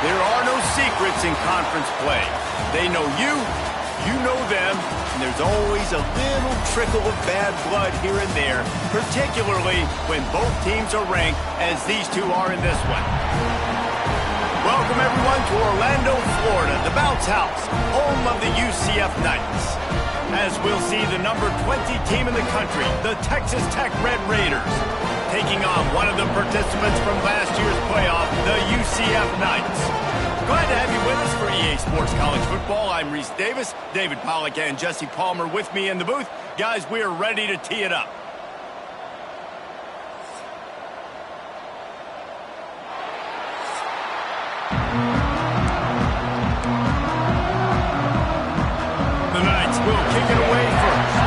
There are no secrets in conference play. They know you, you know them, and there's always a little trickle of bad blood here and there, particularly when both teams are ranked as these two are in this one. Welcome, everyone, to Orlando, Florida, the bounce house, home of the UCF Knights. As we'll see, the number 20 team in the country, the Texas Tech Red Raiders, taking on one of the participants from last year's playoff, the UCF Knights. Glad to have you with us for EA Sports College Football. I'm Reese Davis, David Pollack and Jesse Palmer with me in the booth. Guys, we are ready to tee it up. The Knights will kick it away first.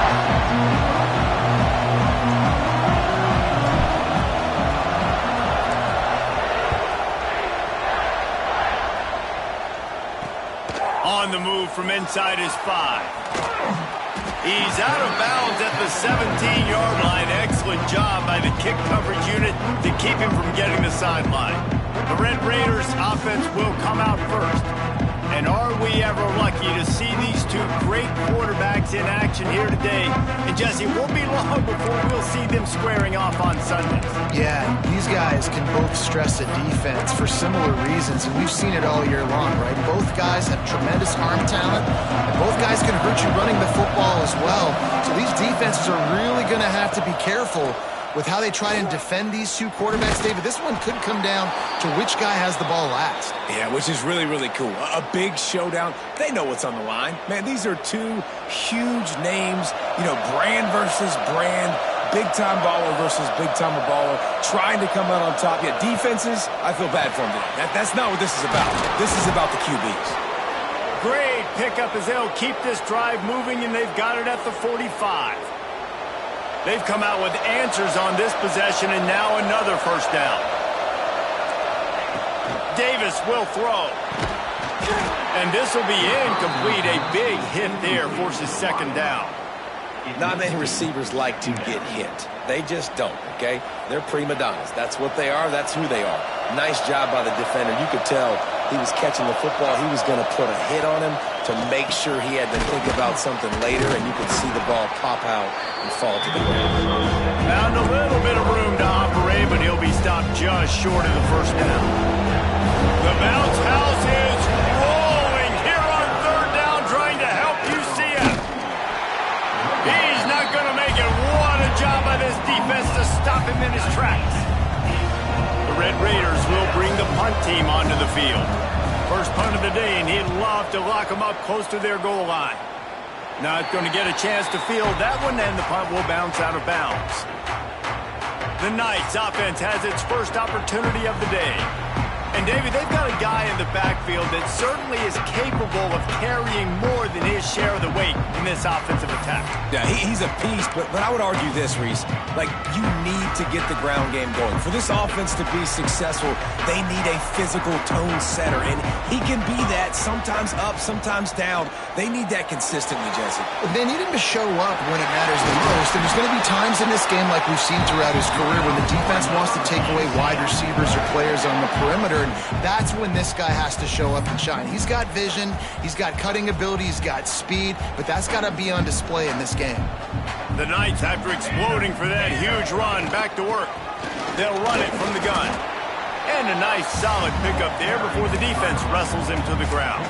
On the move from inside his 5. He's out of bounds at the 17-yard line. Excellent job by the kick coverage unit to keep him from getting the sideline. The Red Raiders offense will come out first. And are we ever lucky to see these two great quarterbacks in action here today? And Jesse, it won't be long before we'll see them squaring off on Sundays. Yeah, these guys can both stress a defense for similar reasons, and we've seen it all year long, right? Both guys have tremendous arm talent, and both guys can hurt you running the football as well. So these defenses are really going to have to be careful with how they try and defend these two quarterbacks. David, this one could come down to which guy has the ball last. Yeah, which is really, really cool. A big showdown. They know what's on the line. Man, these are two huge names, brand versus brand, big-time baller versus big-time baller, trying to come out on top. Yeah, defenses, I feel bad for them. That's not what this is about. This is about the QBs. Great pickup as they'll keep this drive moving, and they've got it at the 45. They've come out with answers on this possession, and now another first down. Davis will throw. And this will be incomplete. A big hit there forces second down. Not many receivers like to get hit. They just don't, okay? They're prima donnas. That's what they are. That's who they are. Nice job by the defender. You could tell he was catching the football. He was going to put a hit on him to make sure he had to think about something later, and you could see the ball pop out and fall to the ground. Found a little bit of room to operate, but he'll be stopped just short of the first down. The bounce house is rolling here on third down, trying to help UCF. He's not going to make it. What a job by this defense to stop him in his tracks. The Red Raiders will bring the punt team onto the field. First punt of the day, and he'd love to lock them up close to their goal line. Not going to get a chance to field that one, and the punt will bounce out of bounds. The Knights offense has its first opportunity of the day. And, David, they've got a guy in the backfield that certainly is capable of carrying more than his share of the weight in this offensive attack. Yeah, he's a beast, but I would argue this, Reese. You need to get the ground game going. For this offense to be successful, they need a physical tone setter, and he can be that, sometimes up, sometimes down. They need that consistently, Jesse. They need him to show up when it matters the most, and there's going to be times in this game like we've seen throughout his career when the defense wants to take away wide receivers or players on the perimeter. That's when this guy has to show up and shine. He's got vision, he's got cutting ability, he's got speed, but that's got to be on display in this game. The Knights, after exploding for that huge run, back to work. They'll run it from the gun. And a nice solid pickup there before the defense wrestles him to the ground.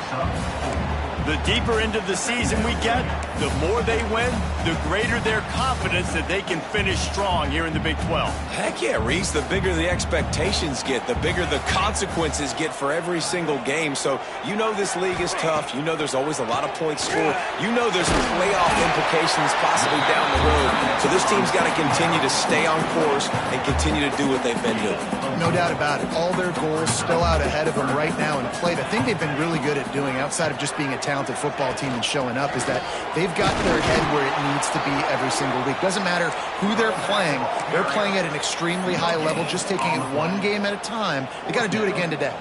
The deeper into the season we get, the more they win, the greater their confidence that they can finish strong here in the Big 12. Heck yeah, Reese. The bigger the expectations get, the bigger the consequences get for every single game. So you know this league is tough. You know there's always a lot of points scored. You know there's playoff implications possibly down the road. So this team's got to continue to stay on course and continue to do what they've been doing. No doubt about it. All their goals still out ahead of them right now in play. The thing they've been really good at doing, outside of just being a talented football team and showing up, is that they've got their head where it needs to be every single week. Doesn't matter who they're playing at an extremely high level, just taking it one game at a time. They got to do it again today.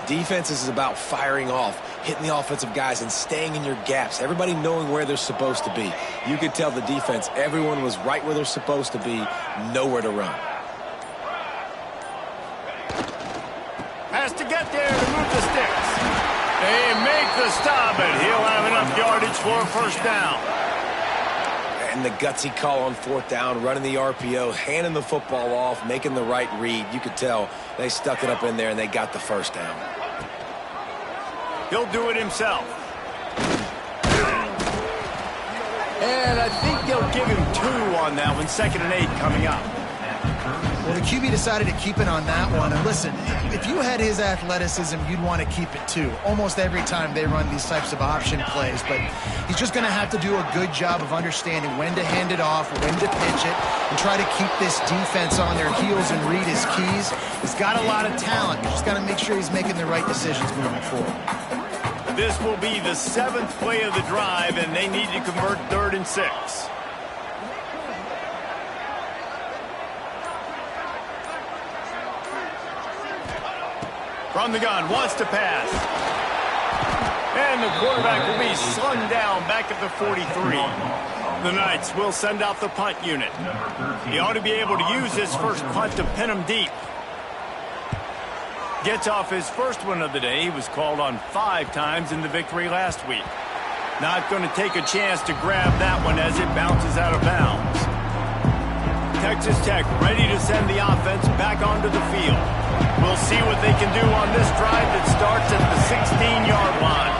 Defense is about firing off, hitting the offensive guys and staying in your gaps, everybody knowing where they're supposed to be. You could tell the defense, everyone was right where they're supposed to be, nowhere to run. Has to get there to move the sticks. They make the stop, and he'll have enough yardage for a first down. And the gutsy call on fourth down, running the RPO, handing the football off, making the right read. You could tell they stuck it up in there, and they got the first down. He'll do it himself. And I think they'll give him 2 on that one. 2nd and 8 coming up. Well, the QB decided to keep it on that one. And listen, if you had his athleticism, you'd want to keep it too. Almost every time they run these types of option plays. But he's just going to have to do a good job of understanding when to hand it off, when to pitch it, and try to keep this defense on their heels and read his keys. He's got a lot of talent. You just got to make sure he's making the right decisions moving forward. This will be the 7th play of the drive, and they need to convert 3rd and 6. From the gun, wants to pass. And the quarterback will be slung down back at the 43. The Knights will send out the punt unit. He ought to be able to use his first punt to pin him deep. Gets off his first one of the day. He was called on 5 times in the victory last week. Not going to take a chance to grab that one as it bounces out of bounds. Texas Tech ready to send the offense back onto the field. We'll see what they can do on this drive that starts at the 16-yard line.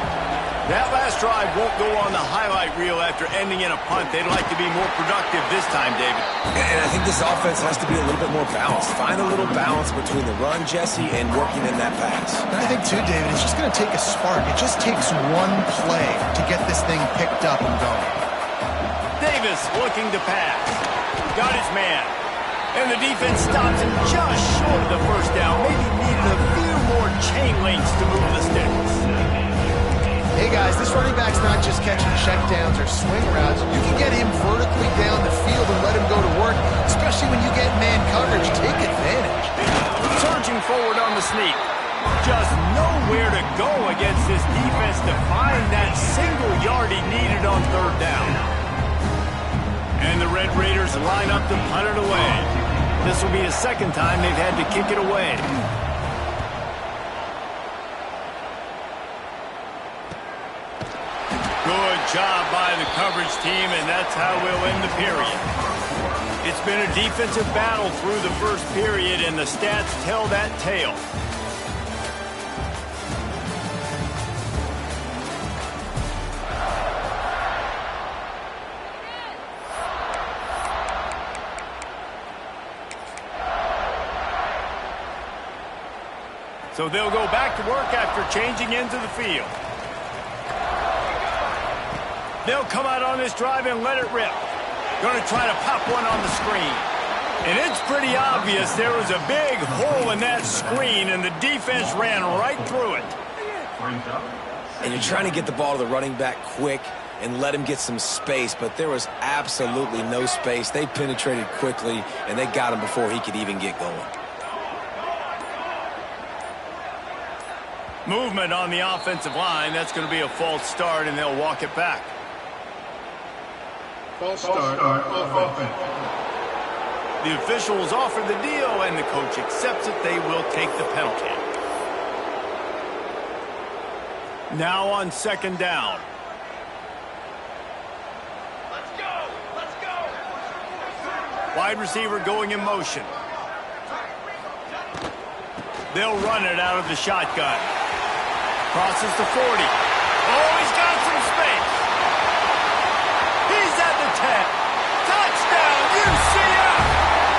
That last drive won't go on the highlight reel after ending in a punt. They'd like to be more productive this time, David. And I think this offense has to be a little bit more balanced. Find a little balance between the run, Jesse, and working in that pass. And I think, too, David, it's just going to take a spark. It just takes one play to get this thing picked up and going. Davis looking to pass. Got his man. And the defense stops him just short of the first down. Maybe needed a few more chain links to move the sticks. Hey, guys, this running back's not just catching checkdowns or swing routes. You can get him vertically down the field and let him go to work, especially when you get man coverage. Take advantage. Surging forward on the sneak. Just nowhere to go against this defense to find that single yard he needed on 3rd down. And the Red Raiders line up to punt it away. This will be the 2nd time they've had to kick it away. Good job by the coverage team, and that's how we'll end the period. It's been a defensive battle through the first period, and the stats tell that tale. So they'll go back to work after changing into the field. They'll come out on this drive and let it rip. Going to try to pop one on the screen. And it's pretty obvious there was a big hole in that screen, and the defense ran right through it. And you're trying to get the ball to the running back quick and let him get some space, but there was absolutely no space. They penetrated quickly, and they got him before he could even get going. Movement on the offensive line. That's going to be a false start, and they'll walk it back. False start of offense. The officials offer the deal, and the coach accepts it. They will take the penalty. Now on 2nd down. Let's go! Let's go! Wide receiver going in motion. They'll run it out of the shotgun. Crosses the 40. Oh, he's got some space. He's at the 10. Touchdown, UCF!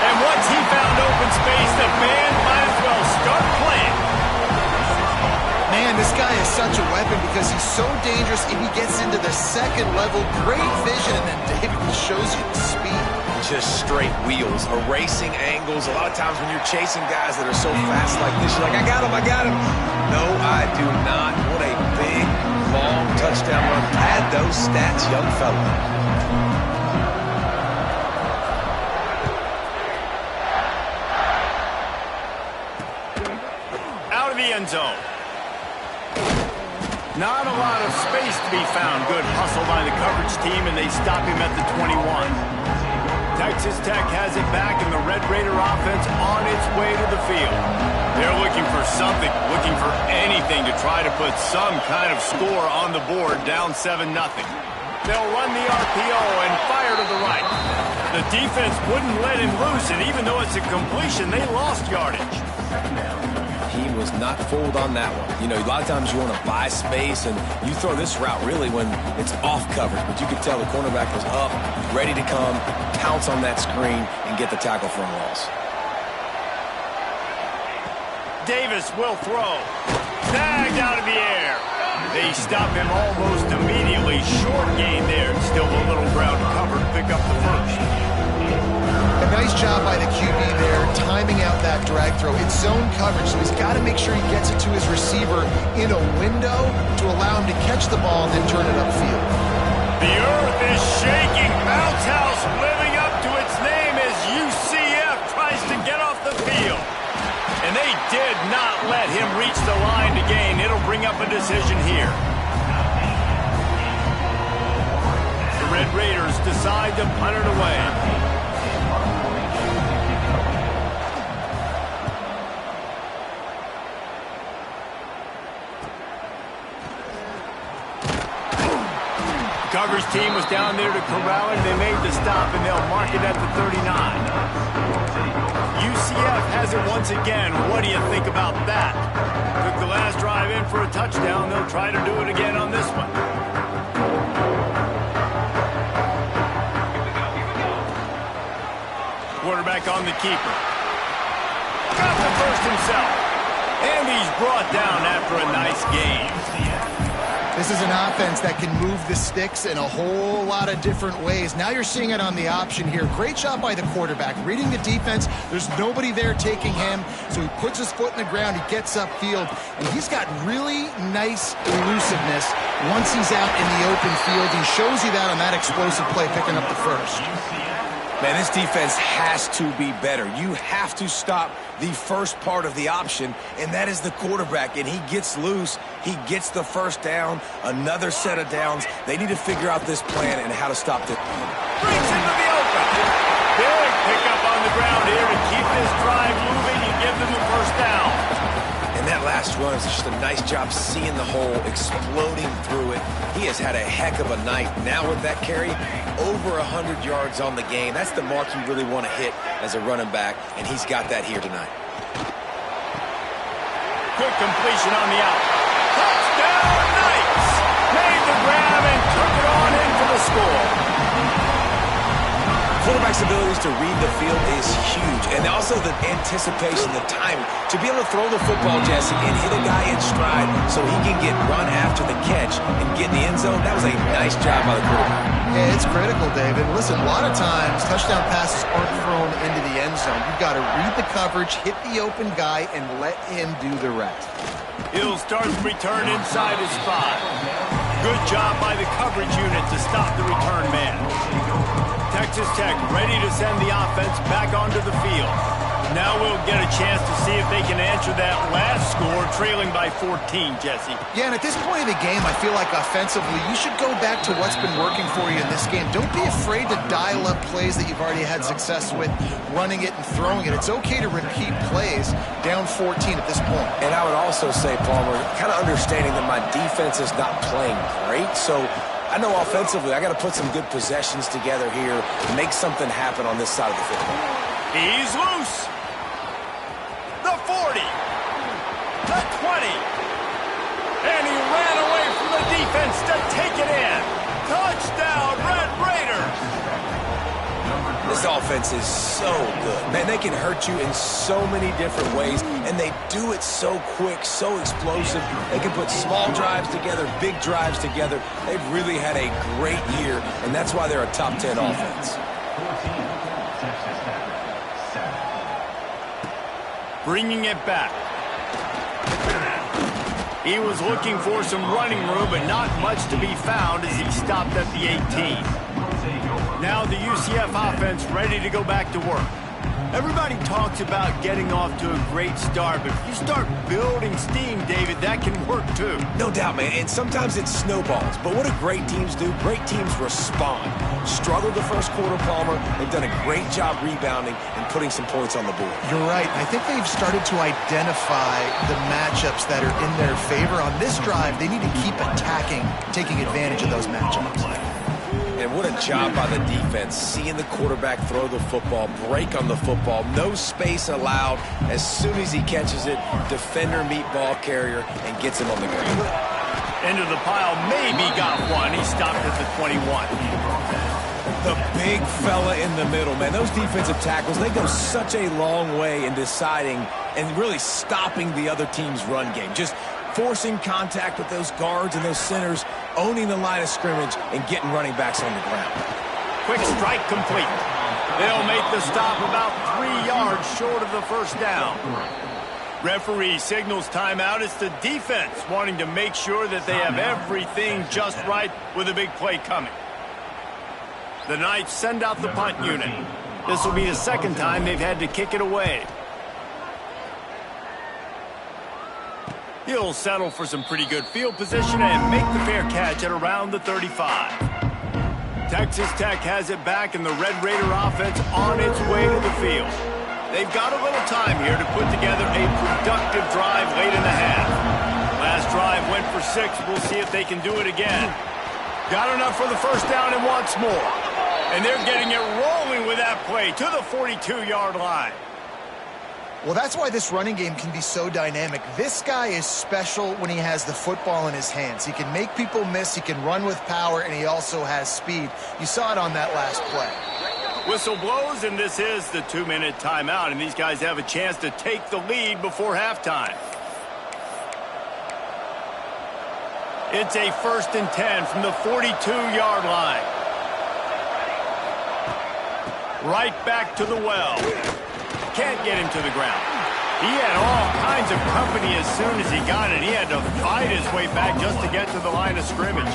And once he found open space, the band might as well start playing. Man, this guy is such a weapon because he's so dangerous if he gets into the 2nd level. Great vision, and then David shows you the speed. Just straight wheels, erasing angles. A lot of times when you're chasing guys that are so fast like this, you're like, I got him, I got him. No, I do not. What a big, long touchdown run. Pad those stats, young fella. Out of the end zone. Not a lot of space to be found. Good hustle by the coverage team, and they stop him at the 21. Texas Tech has it back, and the Red Raider offense on its way to the field. They're looking for something, looking for anything to try to put some kind of score on the board, down 7-0. They'll run the RPO and fire to the right. The defense wouldn't let him loose, and even though it's a completion, they lost yardage. He was not fooled on that one. You know, a lot of times you want to buy space, and you throw this route really when it's off coverage. But you could tell the cornerback was up, ready to come, pounce on that screen, and get the tackle for a loss. Davis will throw. Snagged out of the air. They stop him almost immediately. Short gain there. Still a little ground covered. Pick up the first. A nice job by the QB there, timing out that drag throw. It's zone coverage, so he's got to make sure he gets it to his receiver in a window to allow him to catch the ball and then turn it upfield. The earth is shaking. Bounce House living up to its name as UCF tries to get off the field. And they did not let him reach the line to gain. It'll bring up a decision here. The Red Raiders decide to punt it away. Coverage team was down there to corral him. They made the stop, and they'll mark it at the 39. UCF has it once again. What do you think about that? Took the last drive in for a touchdown. They'll try to do it again on this one. Quarterback on the keeper. Got the first himself. And he's brought down after a nice game. This is an offense that can move the sticks in a whole lot of different ways. Now you're seeing it on the option here. Great job by the quarterback. Reading the defense, there's nobody there taking him, so he puts his foot in the ground, he gets upfield, and he's got really nice elusiveness once he's out in the open field. He shows you that on that explosive play, picking up the first. Man, this defense has to be better. You have to stop the first part of the option, and that is the quarterback. And he gets loose. He gets the first down, another set of downs. They need to figure out this plan and how to stop this. Brings into the open. Big pickup on the ground here to keep this drive moving and give them the first down. And that last run is just a nice job seeing the hole, exploding through it. He has had a heck of a night. Now with that carry, over 100 yards on the game. That's the mark you really want to hit as a running back, and he's got that here tonight. Good completion on the out. Touchdown, Knights! Made the grab and took it on in for the score. Quarterback's abilities to read the field is huge, and also the anticipation, the timing. To be able to throw the football, Jesse, and hit a guy in stride so he can get run after the catch and get in the end zone, that was a nice job by the quarterback. Yeah, it's critical, David. Listen, a lot of times touchdown passes aren't thrown into the end zone. You've got to read the coverage, hit the open guy, and let him do the rest. He'll start the return inside his spot. Good job by the coverage unit to stop the return man. Texas Tech ready to send the offense back onto the field. Now we'll get a chance to see if they can answer that last score, trailing by 14, Jesse. Yeah, and at this point of the game, I feel like offensively, you should go back to what's been working for you in this game. Don't be afraid to dial up plays that you've already had success with, running it and throwing it. It's okay to repeat plays down 14 at this point. And I would also say, Palmer, kind of understanding that my defense is not playing great, so I know offensively I got to put some good possessions together here and make something happen on this side of the football. He's loose. The 40. The 20. And he ran away from the defense to take it in. Touchdown, Red Raiders. This offense is so good. Man, they can hurt you in so many different ways, and they do it so quick, so explosive. They can put small drives together, big drives together. They've really had a great year, and that's why they're a top 10 offense. Bringing it back. He was looking for some running room, but not much to be found as he stopped at the 18. Now the UCF offense ready to go back to work. Everybody talks about getting off to a great start, but if you start building steam, David, that can work too. No doubt, man, and sometimes it snowballs. But what do great teams do? Great teams respond. Struggled the first quarter, Palmer. They've done a great job rebounding and putting some points on the board. You're right. I think they've started to identify the matchups that are in their favor. On this drive, they need to keep attacking, taking advantage of those matchups. And what a job by the defense, seeing the quarterback throw the football, break on the football, no space allowed. As soon as he catches it, defender meet ball carrier and gets him on the ground. Into the pile, maybe got one. He stopped at the 21. The big fella in the middle, man. Those defensive tackles, they go such a long way in deciding and really stopping the other team's run game. Just forcing contact with those guards and those centers, owning the line of scrimmage, and getting running backs on the ground. Quick strike complete. They'll make the stop about 3 yards short of the first down. Referee signals timeout. It's the defense wanting to make sure that they have everything just right with a big play coming. The Knights send out the punt unit. This will be the second time they've had to kick it away. He'll settle for some pretty good field position and make the fair catch at around the 35. Texas Tech has it back, and the Red Raider offense on its way to the field. They've got a little time here to put together a productive drive late in the half. Last drive went for 6. We'll see if they can do it again. Got enough for the first down and wants more. And they're getting it rolling with that play to the 42-yard line. Well, that's why this running game can be so dynamic. This guy is special when he has the football in his hands. He can make people miss, he can run with power, and he also has speed. You saw it on that last play. Whistle blows, and this is the 2-minute timeout, and these guys have a chance to take the lead before halftime. It's a 1st and 10 from the 42-yard line. Right back to the well. Can't get him to the ground. He had all kinds of company as soon as he got it. He had to fight his way back just to get to the line of scrimmage.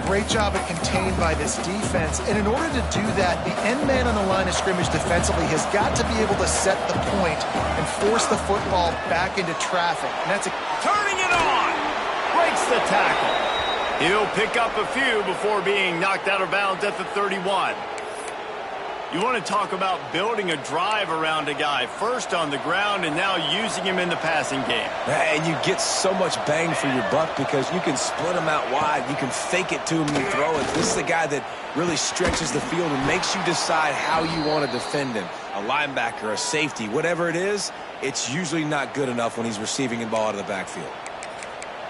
Great job at contained by this defense. And in order to do that, the end man on the line of scrimmage defensively has got to be able to set the point and force the football back into traffic. And that's turning it on. Breaks the tackle. He'll pick up a few before being knocked out of bounds at the 31. You want to talk about building a drive around a guy, first on the ground and now using him in the passing game. And you get so much bang for your buck because you can split him out wide. You can fake it to him and throw it. This is a guy that really stretches the field and makes you decide how you want to defend him. A linebacker, a safety, whatever it is, it's usually not good enough when he's receiving the ball out of the backfield.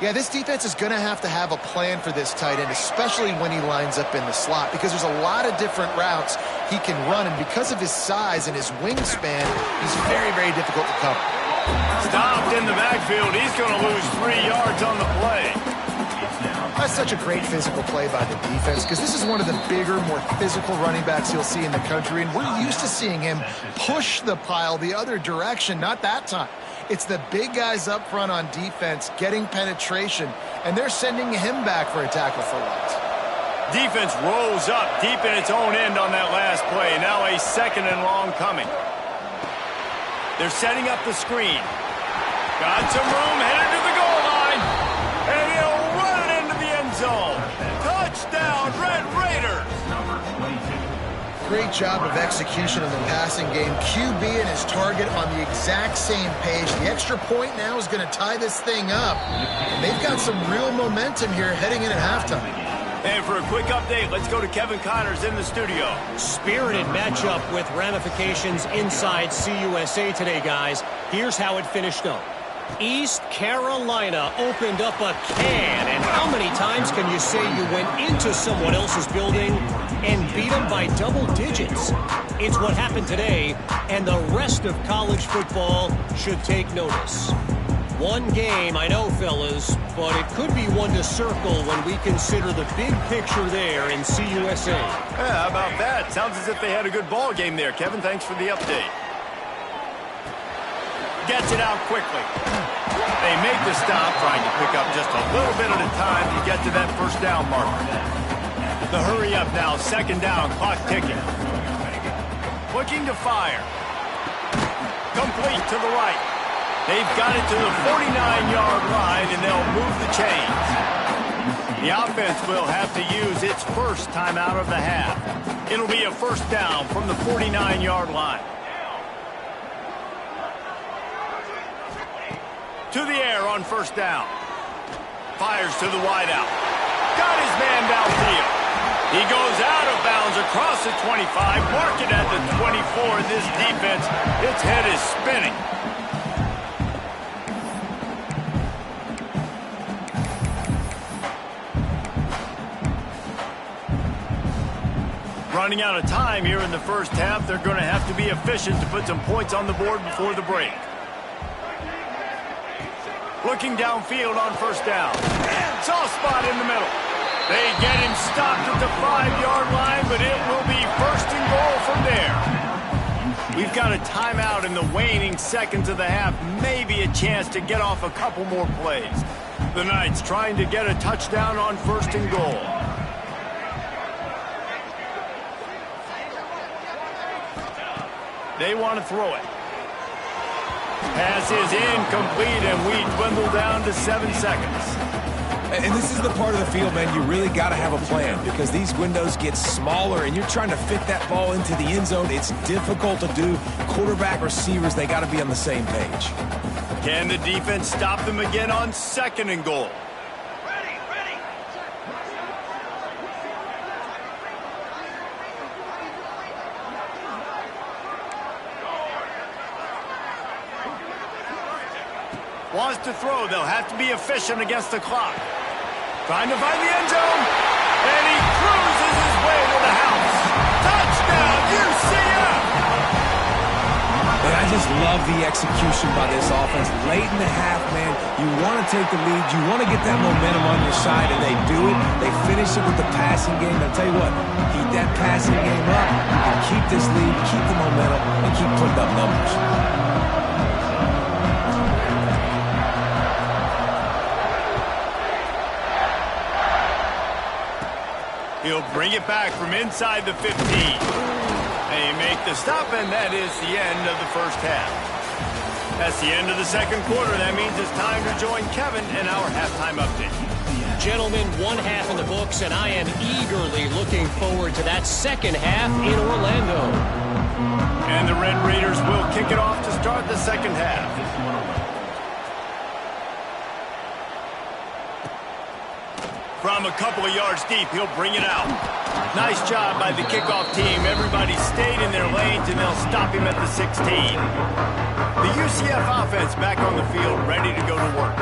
Yeah, this defense is going to have a plan for this tight end, especially when he lines up in the slot, because there's a lot of different routes he can run, and because of his size and his wingspan, he's very, very difficult to cover. Stopped in the backfield. He's going to lose 3 yards on the play. That's such a great physical play by the defense, because this is one of the bigger, more physical running backs you'll see in the country, and we're used to seeing him push the pile the other direction, not that time. It's the big guys up front on defense getting penetration, and they're sending him back for a tackle for loss. Defense rolls up deep in its own end on that last play. Now a 2nd and long coming. They're setting up the screen. Got some room, headed to the goal line, and he'll run it into the end zone. Touchdown, Red Raiders! Great job of execution in the passing game. QB and his target on the exact same page. The extra point now is going to tie this thing up. And they've got some real momentum here heading in at halftime. And for a quick update, let's go to Kevin Connors in the studio. Spirited matchup with ramifications inside CUSA today, guys. Here's how it finished up. East Carolina opened up a can, and how many times can you say you went into someone else's building and beat them by double digits? It's what happened today, and the rest of college football should take notice. One game, I know, fellas, but it could be one to circle when we consider the big picture there in CUSA. Yeah, how about that? Sounds as if they had a good ball game there. Kevin, thanks for the update. Gets it out quickly. They make the stop, trying to pick up just a little bit at a time to get to that first down marker. The hurry up now, 2nd down, clock ticking. Looking to fire. Complete to the right. They've got it to the 49-yard line, and they'll move the chains. The offense will have to use its first timeout of the half. It'll be a first down from the 49-yard line. To the air on first down. Fires to the wideout. Got his man downfield. He goes out of bounds across the 25, mark it at the 24. This defense, its head is spinning. Running out of time here in the first half. They're going to have to be efficient to put some points on the board before the break. Looking downfield on first down. Soft spot in the middle. They get him stopped at the 5-yard line, but it will be first and goal from there. We've got a timeout in the waning seconds of the half. Maybe a chance to get off a couple more plays. The Knights trying to get a touchdown on first and goal. They want to throw it. Pass is incomplete, and we dwindle down to 7 seconds. And this is the part of the field, man, you really got to have a plan because these windows get smaller and you're trying to fit that ball into the end zone. It's difficult to do. Quarterback, receivers, they got to be on the same page. Can the defense stop them again on second and goal? Wants to throw. They'll have to be efficient against the clock. Trying to find the end zone. And he cruises his way to the house. Touchdown, UCF! And I just love the execution by this offense. Late in the half, man, you want to take the lead. You want to get that momentum on your side, and they do it. They finish it with the passing game. I'll tell you what, keep that passing game up. You can keep this lead, keep the momentum, and keep putting up numbers. He'll bring it back from inside the 15. They make the stop, and that is the end of the first half. That's the end of the second quarter. That means it's time to join Kevin in our halftime update. Gentlemen, one half in the books, and I am eagerly looking forward to that second half in Orlando. And the Red Raiders will kick it off to start the second half. From a couple of yards deep, he'll bring it out. Nice job by the kickoff team. Everybody stayed in their lanes, and they'll stop him at the 16. The UCF offense back on the field, ready to go to work.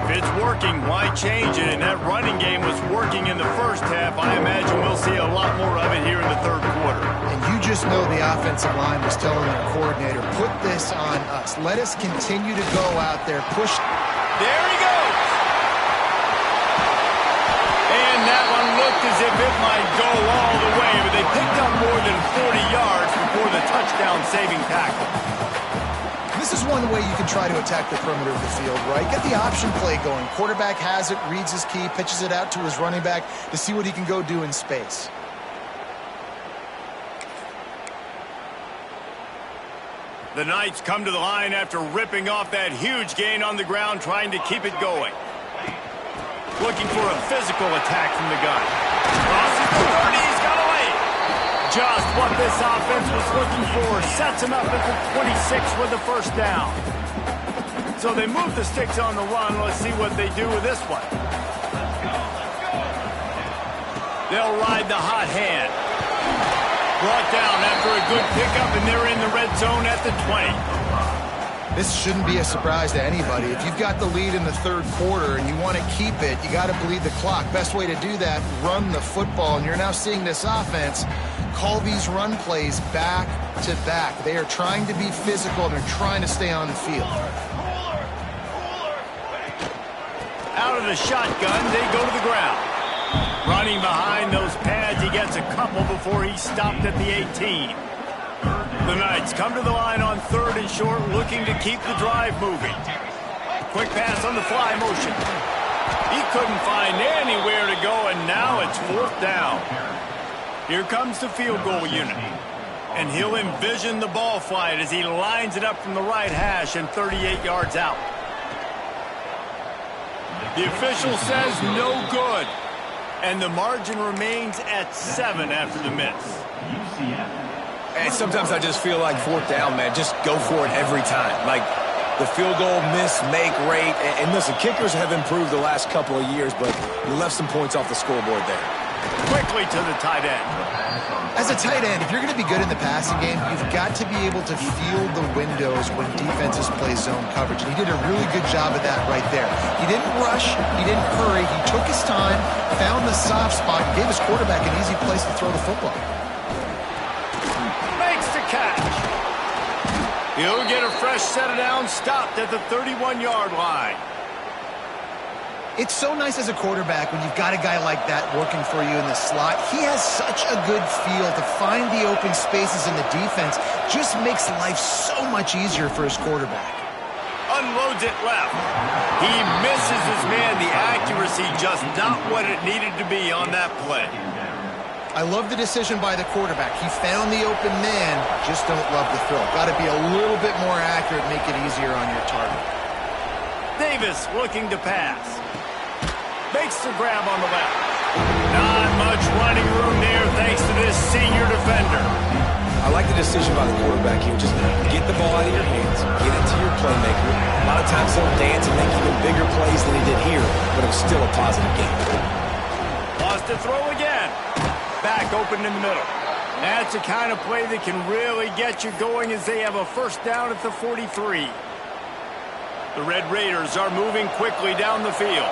If it's working, why change it? And that running game was working in the first half. I imagine we'll see a lot more of it here in the third quarter. And you just know the offensive line was telling their coordinator, put this on us. Let us continue to go out there, push. There he goes. And that one looked as if it might go all the way, but they picked up more than 40 yards before the touchdown-saving tackle. This is one way you can try to attack the perimeter of the field, right? Get the option play going. Quarterback has it, reads his key, pitches it out to his running back to see what he can go do in space. The Knights come to the line after ripping off that huge gain on the ground, trying to keep it going. Looking for a physical attack from the gun. Crosses the 30, he's got away. Just what this offense was looking for. Sets him up at the 26 with the first down. So they move the sticks on the run. Let's see what they do with this one. They'll ride the hot hand. Brought down after a good pickup, and they're in the red zone at the 20. This shouldn't be a surprise to anybody. If you've got the lead in the third quarter and you want to keep it, you got to bleed the clock. Best way to do that, run the football. And you're now seeing this offense call these run plays back to back. They are trying to be physical, and they're trying to stay on the field. Out of the shotgun, they go to the ground. Running behind those pads, he gets a couple before he's stopped at the 18. The Knights come to the line on third and short, looking to keep the drive moving. Quick pass on the fly motion. He couldn't find anywhere to go, and now it's fourth down. Here comes the field goal unit. And he'll envision the ball flight as he lines it up from the right hash and 38 yards out. The official says no good. And the margin remains at 7 after the miss. And sometimes I just feel like fourth down, man, just go for it every time. Like the field goal miss-make rate. And listen, kickers have improved the last couple of years, but you left some points off the scoreboard there. Quickly to the tight end. As a tight end, if you're going to be good in the passing game, you've got to be able to feel the windows when defenses play zone coverage. And he did a really good job of that right there. He didn't rush. He didn't hurry. He took his time, found the soft spot, and gave his quarterback an easy place to throw the football. Makes the catch. He'll get a fresh set of downs stopped at the 31-yard line. It's so nice as a quarterback when you've got a guy like that working for you in the slot. He has such a good feel to find the open spaces in the defense. Just makes life so much easier for his quarterback. Unloads it left. He misses his man. The accuracy just not what it needed to be on that play. I love the decision by the quarterback. He found the open man, just don't love the throw. Got to be a little bit more accurate, make it easier on your target. Davis looking to pass. Makes the grab on the left. Not much running room there thanks to this senior defender. I like the decision by the quarterback here. Just get the ball out of your hands, get it to your playmaker. A lot of times he'll dance and make even bigger plays than he did here, but it was still a positive game. Lost to throw again. Back open in the middle. That's the kind of play that can really get you going as they have a first down at the 43. The Red Raiders are moving quickly down the field.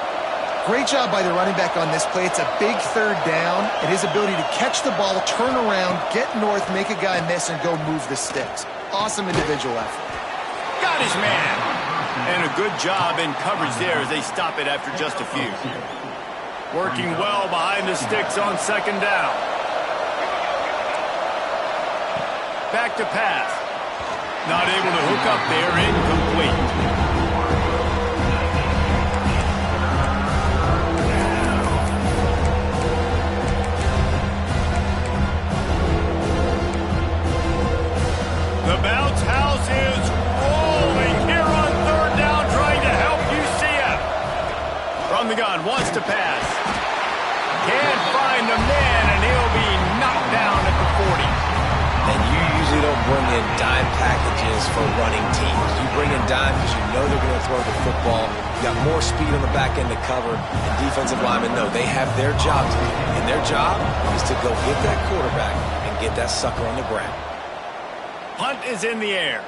Great job by the running back on this play. It's a big third down, and his ability to catch the ball, turn around, get north, make a guy miss, and go move the sticks. Awesome individual effort. Got his man. And a good job in coverage there as they stop it after just a few. Working well behind the sticks on second down. Back to pass. Not able to hook up there, incomplete. The bounce house is rolling here on third down, trying to help UCF. From the gun, wants to pass. Can't find a man, and he'll be knocked down at the 40. And you usually don't bring in dime packages for running teams. You bring in dime because you know they're going to throw the football. You got more speed on the back end to cover, and defensive linemen know they have their job to do. And their job is to go get that quarterback and get that sucker on the ground. Punt is in the air.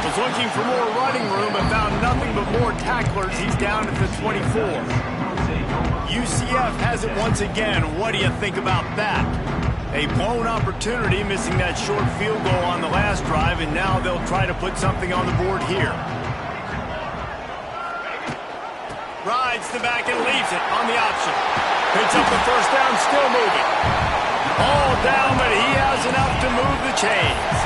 Was looking for more running room but found nothing but more tacklers. He's down at the 24. UCF has it once again. What do you think about that? A blown opportunity, missing that short field goal on the last drive, and now they'll try to put something on the board here. Rides the back and leaves it on the option. Picks up the first down, still moving. All down, but he has enough to move the chains.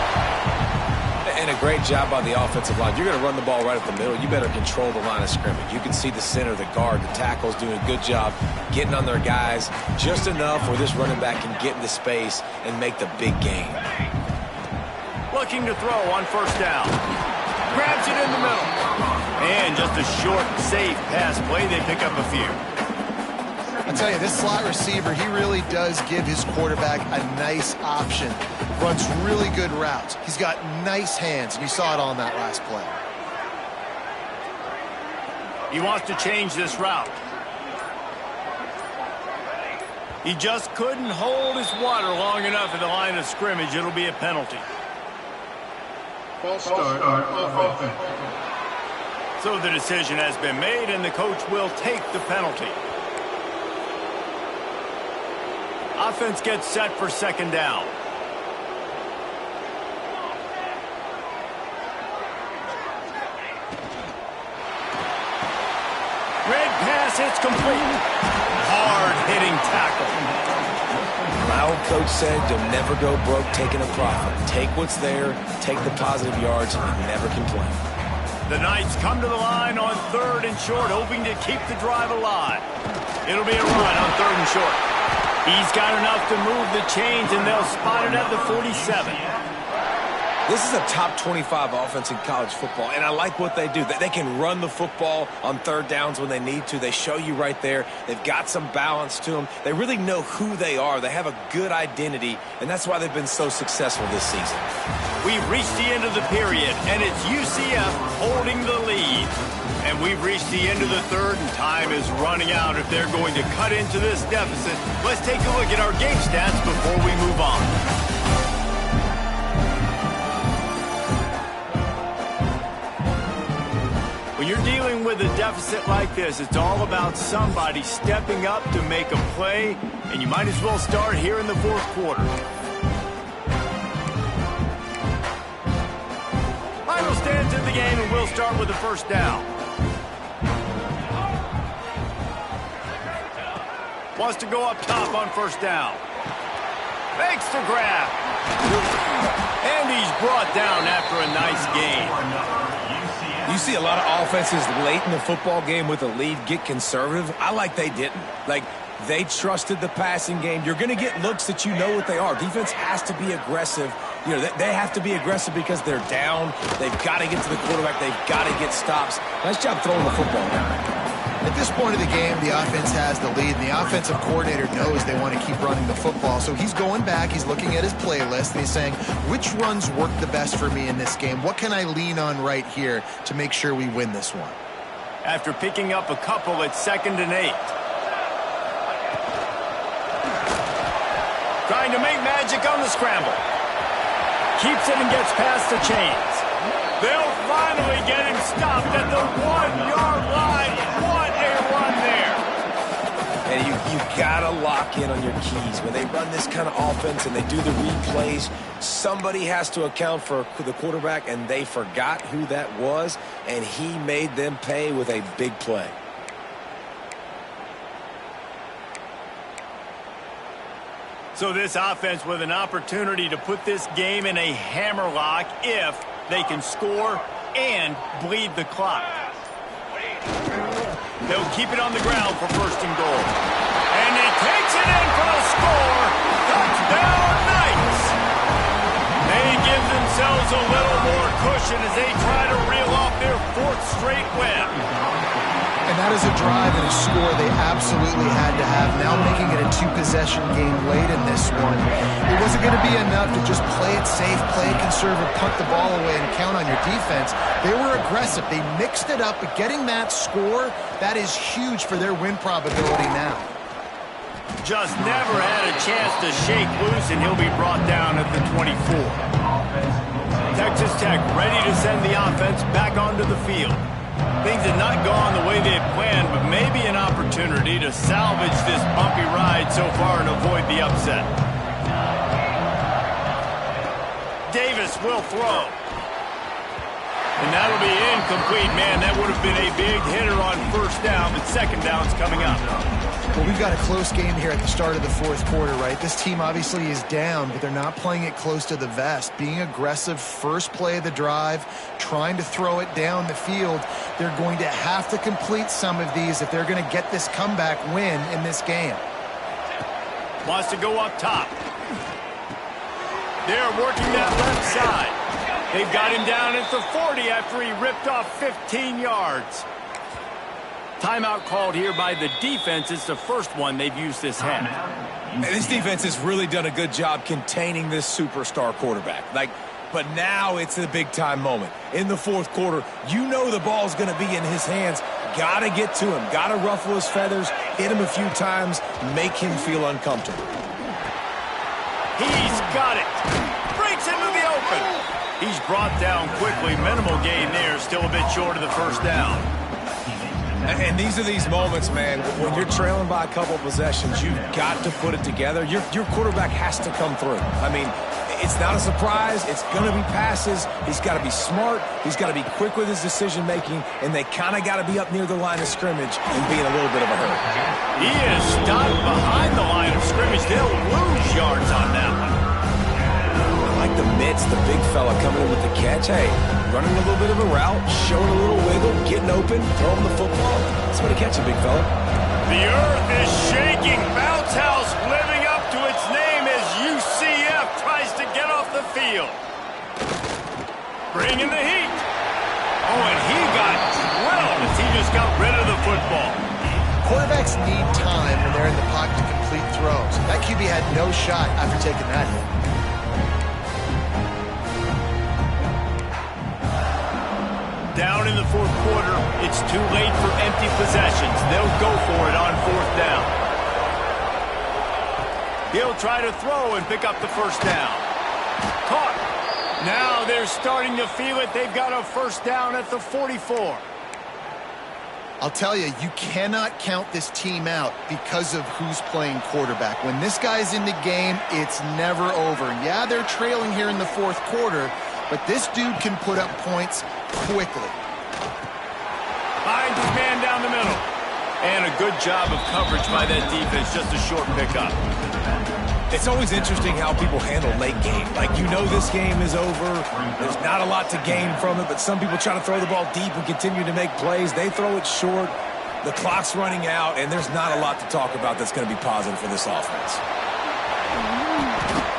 And a great job by the offensive line. You're going to run the ball right up the middle. You better control the line of scrimmage. You can see the center, the guard, the tackles doing a good job getting on their guys just enough where this running back can get into space and make the big game. Looking to throw on first down. Grabs it in the middle. And just a short, safe pass play. They pick up a few. I tell you, this slot receiver, he really does give his quarterback a nice option. Runs really good routes. He's got nice hands, and you saw it on that last play. He wants to change this route. He just couldn't hold his water long enough at the line of scrimmage. It'll be a penalty. False start on offense. So the decision has been made, and the coach will take the penalty. Offense gets set for second down. Red pass, it's complete. Hard-hitting tackle. My old coach said you'll never go broke taking a profit. Take what's there, take the positive yards, and never complain. The Knights come to the line on third and short, hoping to keep the drive alive. It'll be a run on third and short. He's got enough to move the chains, and they'll spot it at the 47. This is a top 25 offense in college football, and I like what they do. They can run the football on third downs when they need to. They show you right there. They've got some balance to them. They really know who they are. They have a good identity, and that's why they've been so successful this season. We've reached the end of the period, and it's UCF holding the lead. And we've reached the end of the third, and time is running out if they're going to cut into this deficit. Let's take a look at our game stats before we move on. When you're dealing with a deficit like this, it's all about somebody stepping up to make a play, and you might as well start here in the fourth quarter. Final stands in the game, and we'll start with the first down. Wants to go up top on first down. Fakes the grab. And he's brought down after a nice gain. You see a lot of offenses late in the football game with a lead get conservative. I like they didn't. Like, they trusted the passing game. You're going to get looks that you know what they are. Defense has to be aggressive. You know, they have to be aggressive because they're down. They've got to get to the quarterback. They've got to get stops. Nice job throwing the football. At this point of the game, the offense has the lead, and the offensive coordinator knows they want to keep running the football. So he's going back, he's looking at his playlist, and he's saying, which runs work the best for me in this game? What can I lean on right here to make sure we win this one? After picking up a couple, it's 2nd and 8. Trying to make magic on the scramble. Keeps it and gets past the chains. They'll finally get him stopped at the 1-yard line. What a run there. And you got to lock in on your keys. When they run this kind of offense and they do the replays, somebody has to account for the quarterback, and they forgot who that was, and he made them pay with a big play. So this offense with an opportunity to put this game in a hammerlock if they can score and bleed the clock. They'll keep it on the ground for 1st and goal. And he takes it in for the score. Touchdown Knights! They give themselves a little more cushion as they try to reel off their 4th straight win. And that is a drive and a score they absolutely had to have. Now making it a 2-possession game late in this one. It wasn't going to be enough to just play it safe, play it conservative, punt the ball away, and count on your defense. They were aggressive. They mixed it up, but getting that score, that is huge for their win probability now. Just never had a chance to shake loose, and he'll be brought down at the 24. Texas Tech ready to send the offense back onto the field. Things had not gone the way they had planned, but maybe an opportunity to salvage this bumpy ride so far and avoid the upset. Davis will throw. And that'll be incomplete. Man, that would have been a big hitter on 1st down, but 2nd down's coming up. Well, we've got a close game here at the start of the 4th quarter, right? This team obviously is down, but they're not playing it close to the vest. Being aggressive, first play of the drive, trying to throw it down the field. They're going to have to complete some of these if they're going to get this comeback win in this game. Wants to go up top. They're working that left side. They've got him down at the 40 after he ripped off 15 yards. Timeout called here by the defense. It's the first one they've used this half. And this defense has really done a good job containing this superstar quarterback. But now it's a big-time moment. In the 4th quarter, you know the ball's going to be in his hands. Got to get to him. Got to ruffle his feathers, hit him a few times, make him feel uncomfortable. He's got it. Breaks into the open. He's brought down quickly. Minimal gain there. Still a bit short of the 1st down. And these are these moments, man, when you're trailing by a couple of possessions, you've got to put it together. Your quarterback has to come through. I mean, it's not a surprise. It's going to be passes. He's got to be smart. He's got to be quick with his decision-making, and they kind of got to be up near the line of scrimmage and be in a little bit of a hurry. He is stopped behind the line of scrimmage. They'll lose yards on that one. I like the mitts, the big fella coming in with the catch. Hey, running a little bit of a route, showing a little wiggle, getting open, throwing the football. That's what a catch, a big fella. The earth is shaking. Bounce house living field. Bringing the heat. Oh, and he got drilled as he just got rid of the football. Quarterbacks need time when they're in the pocket to complete throws. That QB had no shot after taking that hit. Down in the fourth quarter, it's too late for empty possessions. They'll go for it on fourth down. He'll try to throw and pick up the first down. Caught. Now they're starting to feel it. They've got a first down at the 44. I'll tell you, you cannot count this team out because of who's playing quarterback. When this guy's in the game, it's never over. Yeah, they're trailing here in the fourth quarter, but this dude can put up points quickly. Finds his man down the middle. And a good job of coverage by that defense. Just a short pickup. It's always interesting how people handle late game. Like, you know this game is over. There's not a lot to gain from it, but some people try to throw the ball deep and continue to make plays. They throw it short. The clock's running out, and there's not a lot to talk about that's going to be positive for this offense.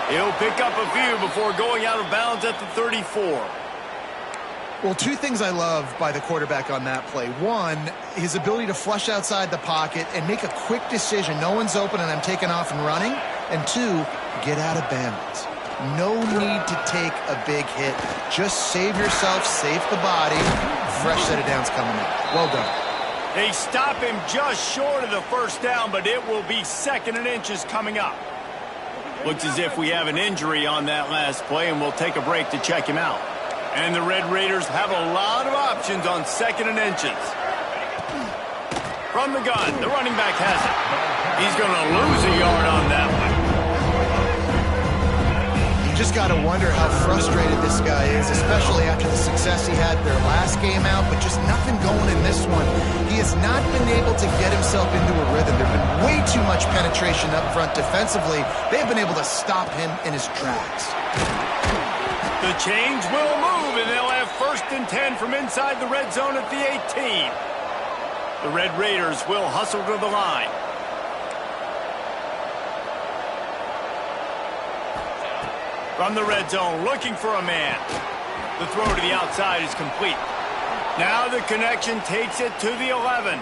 He'll pick up a few before going out of bounds at the 34. Well, two things I love by the quarterback on that play. One, his ability to flush outside the pocket and make a quick decision. No one's open and I'm taking off and running. And two, get out of bounds. No need to take a big hit. Just save yourself, save the body. Fresh set of downs coming up. Well done. They stop him just short of the first down, but it will be 2nd and inches coming up. Looks as if we have an injury on that last play, and we'll take a break to check him out. And the Red Raiders have a lot of options on 2nd and inches. From the gun, the running back has it. He's going to lose a yard on that one. You just got to wonder how frustrated this guy is, especially after the success he had their last game out, but just nothing going in this one. He has not been able to get himself into a rhythm. There's been way too much penetration up front defensively. They've been able to stop him in his tracks. The chains will move, and they'll have 1st and 10 from inside the red zone at the 18. The Red Raiders will hustle to the line. From the red zone, looking for a man. The throw to the outside is complete. Now the connection takes it to the 11.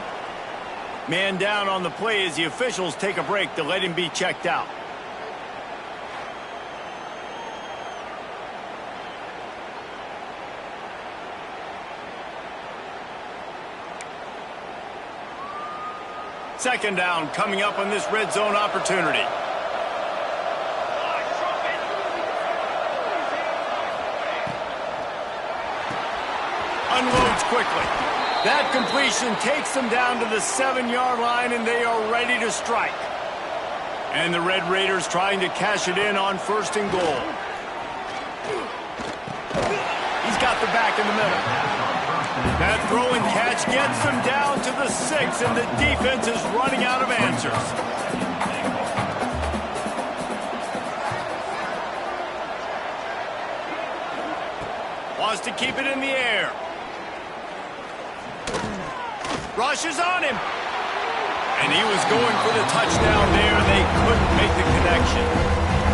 Man down on the play as the officials take a break to let him be checked out. Second down coming up on this red zone opportunity. Unloads quickly. That completion takes them down to the 7-yard line, and they are ready to strike. And the Red Raiders trying to cash it in on 1st and goal. He's got the back in the middle. That throw and catch gets them down to the 6, and the defense is running out of answers. Wants to keep it in the air. Rushes on him. And he was going for the touchdown there. They couldn't make the connection.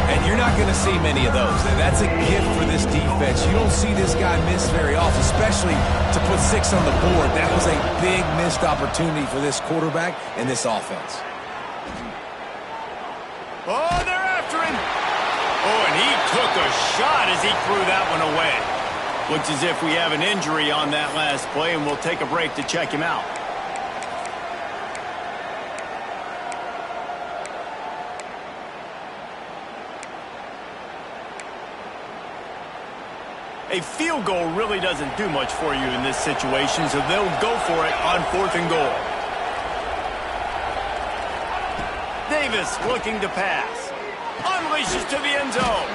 And you're not going to see many of those. That's a gift for this defense. You don't see this guy miss very often, especially to put 6 on the board. That was a big missed opportunity for this quarterback and this offense. Oh, they're after him. Oh, and he took a shot as he threw that one away. Looks as if we have an injury on that last play, and we'll take a break to check him out. A field goal really doesn't do much for you in this situation, so they'll go for it on 4th and goal. Davis looking to pass. Unleashes to the end zone.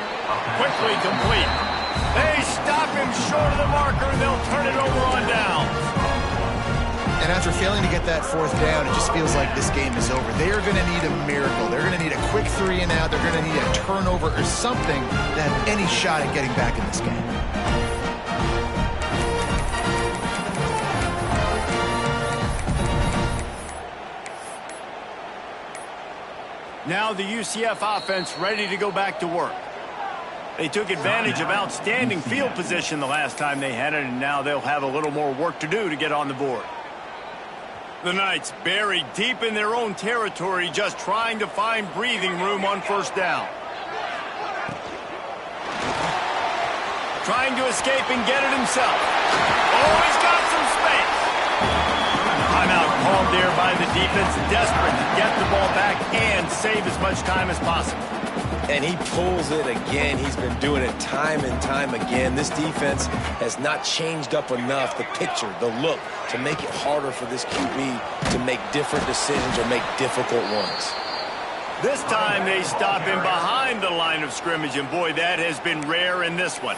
Quickly complete. They stop him short of the marker, and they'll turn it over on downs. And after failing to get that 4th down, it just feels like this game is over. They are going to need a miracle. They're going to need a quick 3 and out. They're going to need a turnover or something to have any shot at getting back in this game. Now the UCF offense ready to go back to work. They took advantage of outstanding field position the last time they had it, and now they'll have a little more work to do to get on the board. The Knights buried deep in their own territory, just trying to find breathing room on first down. Trying to escape and get it himself. Oh, he's got some space. Timeout called there by the defense, desperate to get the ball back and save as much time as possible. And he pulls it again. He's been doing it time and time again. This defense has not changed up enough the picture, the look, to make it harder for this QB to make different decisions or make difficult ones. This time they stop him behind the line of scrimmage, and boy, that has been rare in this one.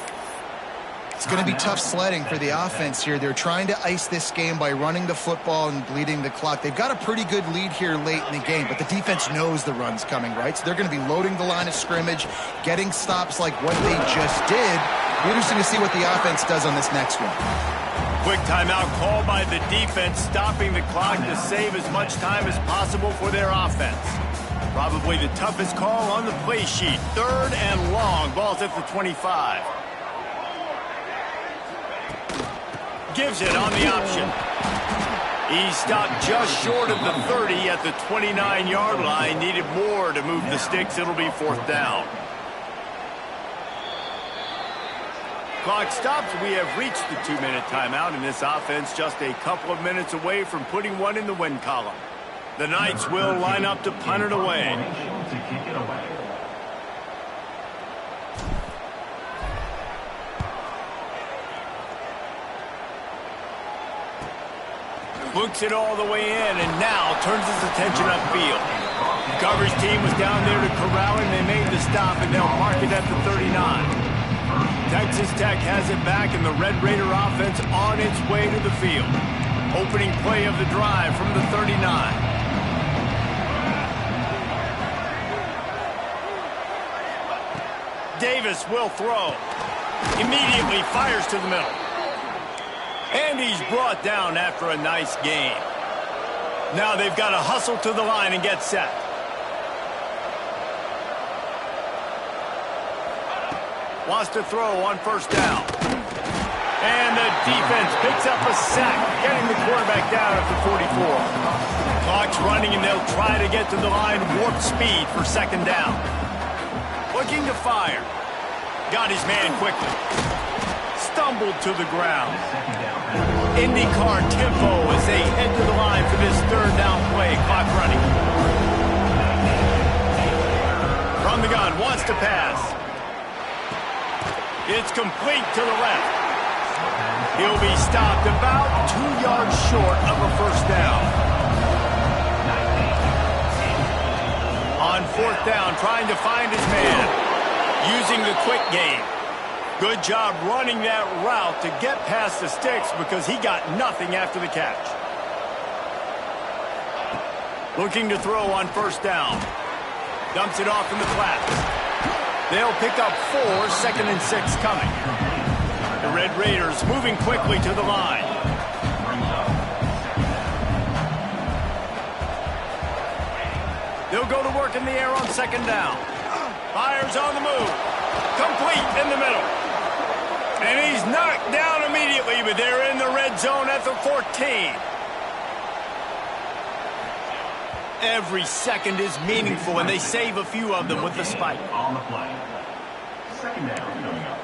It's going to be tough sledding for the offense here. They're trying to ice this game by running the football and bleeding the clock. They've got a pretty good lead here late in the game, but the defense knows the run's coming, right? So they're going to be loading the line of scrimmage, getting stops like what they just did. It'll be interesting to see what the offense does on this next one. Quick timeout called by the defense, stopping the clock to save as much time as possible for their offense. Probably the toughest call on the play sheet. 3rd and long. Ball's at the 25. Gives it on the option. He stopped just short of the 30 at the 29-yard line. Needed more to move the sticks. It'll be 4th down. Clock stops. We have reached the 2-minute timeout, and this offense just a couple of minutes away from putting one in the win column. The Knights will line up to punt it away. Books it all the way in, and now turns his attention upfield. Coverage team was down there to corral him. They made the stop, and they'll mark it at the 39. Texas Tech has it back, and the Red Raider offense on its way to the field. Opening play of the drive from the 39. Davis will throw. Immediately fires to the middle. And he's brought down after a nice gain. Now they've got to hustle to the line and get set. Wants to throw on first down. And the defense picks up a sack, getting the quarterback down at the 44. Clock's running, and they'll try to get to the line warp speed for 2nd down. Looking to fire. Got his man quickly. Stumbled to the ground. IndyCar tempo as they head to the line for this 3rd down play. Clock running. From the gun, wants to pass. It's complete to the left. He'll be stopped about 2 yards short of a 1st down. On 4th down, trying to find his man. Using the quick game. Good job running that route to get past the sticks because he got nothing after the catch. Looking to throw on 1st down. Dumps it off in the flats. They'll pick up 4, 2nd and 6 coming. The Red Raiders moving quickly to the line. They'll go to work in the air on 2nd down. Fires on the move. Complete in the middle. And he's knocked down immediately, but they're in the red zone at the 14. Every second is meaningful, and they save a few of them with the spike. On the play. 2nd down coming up.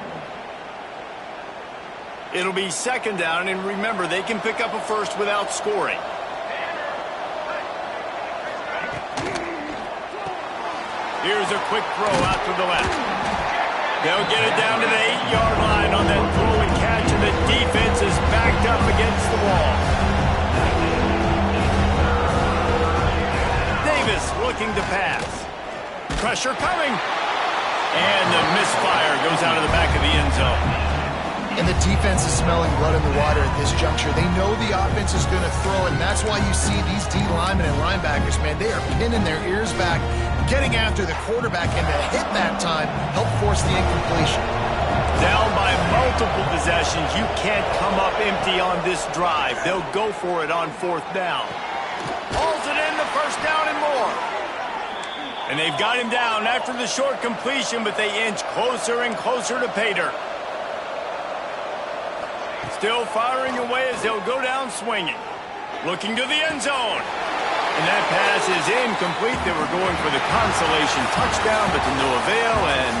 It'll be 2nd down, and remember, they can pick up a first without scoring. Here's a quick throw out to the left. They'll get it down to the 8-yard line on that throw and catch, and the defense is backed up against the wall. Davis looking to pass. Pressure coming. And the misfire goes out of the back of the end zone. And the defense is smelling blood in the water at this juncture. They know the offense is going to throw, and that's why you see these D linemen and linebackers, man, they are pinning their ears back, getting after the quarterback, and to hit that time, help force the incompletion. Down by multiple possessions, you can't come up empty on this drive. They'll go for it on 4th down. Hauls it in, the 1st down and more. And they've got him down after the short completion, but they inch closer and closer to pay dirt. Still firing away as they'll go down swinging. Looking to the end zone. And that pass is incomplete. They were going for the consolation touchdown, but to no avail, and